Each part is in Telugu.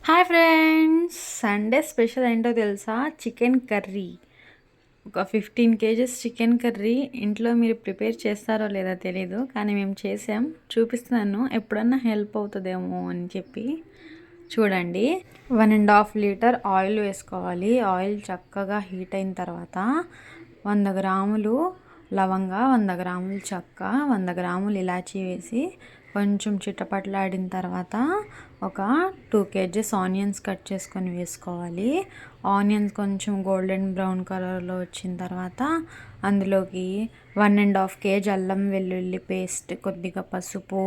హాయ్ ఫ్రెండ్స్, సండే స్పెషల్ ఏంటో తెలుసా? Chicken curry. ఒక 15 కేజెస్ చికెన్ కర్రీ ఇంట్లో మీరు ప్రిపేర్ చేస్తారో లేదో తెలీదు, కానీ మేము చేసాం. చూపిస్తున్నాను, ఎప్పుడన్నా హెల్ప్ అవుతుందేమో అని చెప్పి. చూడండి, 1.5 లీటర్ ఆయిల్ వేసుకోవాలి. ఆయిల్ చక్కగా హీట్ అయిన తర్వాత 100 గ్రాములు లవంగా, 100 గ్రాములు చెక్క, 100 గ్రాములు ఇలాచీ వేసి కొంచెం చిటపట్లాడిన తర్వాత ఒక 2 కేజెస్ ఆనియన్స్ కట్ చేసుకొని వేసుకోవాలి. ఆనియన్స్ కొంచెం గోల్డెన్ బ్రౌన్ కలర్లో వచ్చిన తర్వాత అందులోకి 1.5 కేజీ అల్లం వెల్లుల్లి పేస్ట్, కొద్దిగా పసుపు,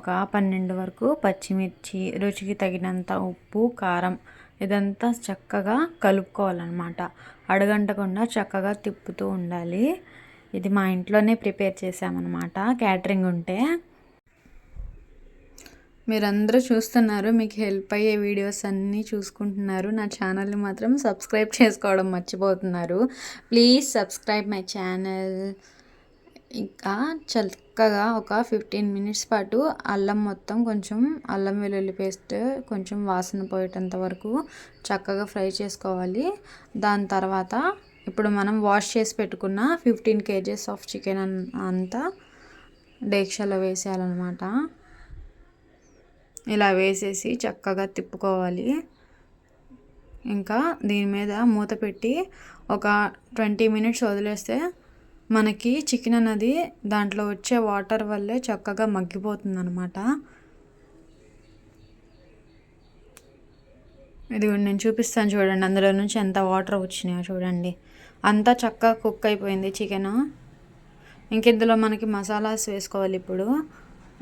ఒక 12 వరకు పచ్చిమిర్చి, రుచికి తగినంత ఉప్పు, కారం, ఇదంతా చక్కగా కలుపుకోవాలన్నమాట. అడగంటకుండా చక్కగా తిప్పుతూ ఉండాలి. ఇది మా ఇంట్లోనే ప్రిపేర్ చేసామన్నమాట, క్యాటరింగ్ ఉంటే. మీరందరూ చూస్తున్నారు, మీకు హెల్ప్ అయ్యే వీడియోస్ అన్నీ చూసుకుంటున్నారు. నా ఛానల్ని మాత్రం సబ్స్క్రైబ్ చేసుకోవడం మర్చిపోతున్నారు. Please subscribe my channel. ఇంకా చక్కగా ఒక 15 మినిట్స్ పాటు అల్లం మొత్తం కొంచెం అల్లం వెల్లుల్లి పేస్ట్ కొంచెం వాసన పోయేటంత వరకు చక్కగా ఫ్రై చేసుకోవాలి. దాని తర్వాత ఇప్పుడు మనం వాష్ చేసి పెట్టుకున్న 15 కేజెస్ ఆఫ్ చికెన్ అంతా డేక్షాలో వేసేయాలన్నమాట. ఇలా వేసేసి చక్కగా తిప్పుకోవాలి. ఇంకా దీని మీద మూత పెట్టి ఒక 20 మినిట్స్ వదిలేస్తే మనకి చికెన్ అన్నది దాంట్లో వచ్చే వాటర్ వల్లే చక్కగా మగ్గిపోతుంది అనమాట. ఇది నేను చూపిస్తాను చూడండి, అందులో నుంచి ఎంత వాటర్ వచ్చినాయో చూడండి. అంతా చక్కగా కుక్ అయిపోయింది చికెన్. ఇంక ఇందులో మనకి మసాలాస్ వేసుకోవాలి. ఇప్పుడు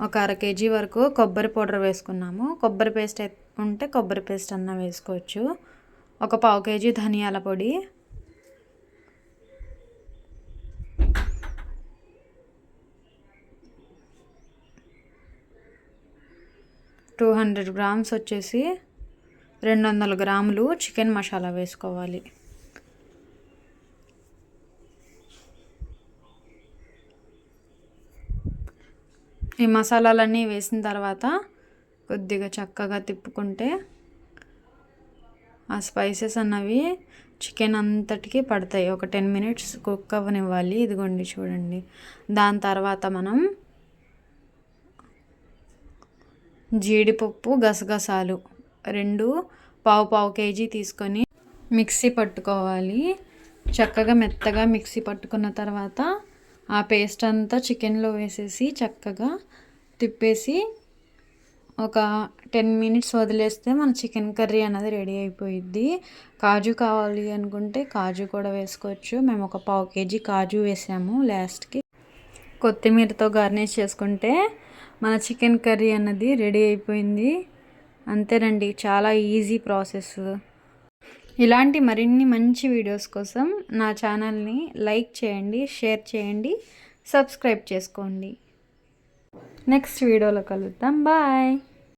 ఒక 1/2 కేజీ వరకు కొబ్బరి పౌడర్ వేసుకున్నాము. కొబ్బరి పేస్ట్ ఉంటే కొబ్బరి పేస్ట్ అన్న వేసుకోవచ్చు. ఒక 1/2 కేజీ ధనియాల పొడి, 200 గ్రామ్స్ వచ్చేసి 200 గ్రాములు చికెన్ మసాలా వేసుకోవాలి. ఈ మసాలాలన్నీ వేసిన తర్వాత కొద్దిగా చక్కగా తిప్పుకుంటే ఆ స్పైసెస్ అన్నవి చికెన్ అంతటికి పడతాయి. ఒక 10 మినిట్స్ కుక్ అవ్వనివ్వాలి. ఇదిగోండి చూడండి. దాని తర్వాత మనం జీడిపప్పు, గసగసాలు 2 పావు కేజీ తీసుకొని మిక్సీ పట్టుకోవాలి. చక్కగా మెత్తగా మిక్సీ పట్టుకున్న తర్వాత ఆ పేస్ట్ అంతా చికెన్లో వేసేసి చక్కగా తిప్పేసి ఒక 10 మినిట్స్ వదిలేస్తే మన చికెన్ కర్రీ అనేది రెడీ అయిపోయిద్ది. కాజు కావాలి అనుకుంటే కాజు కూడా వేసుకోవచ్చు. మేము ఒక 1/2 కేజీ కాజు వేసాము లాస్ట్కి. కొత్తిమీరతో గార్నిష్ చేసుకుంటే మన చికెన్ కర్రీ అన్నది రెడీ అయిపోయింది. అంతేనండి, చాలా ఈజీ ప్రాసెస్. ఇలాంటి మరిన్ని మంచి వీడియోస్ కోసం నా ఛానల్ని లైక్ చేయండి, షేర్ చేయండి, సబ్స్క్రైబ్ చేసుకోండి. నెక్స్ట్ వీడియోలో కలుద్దాం. బాయ్.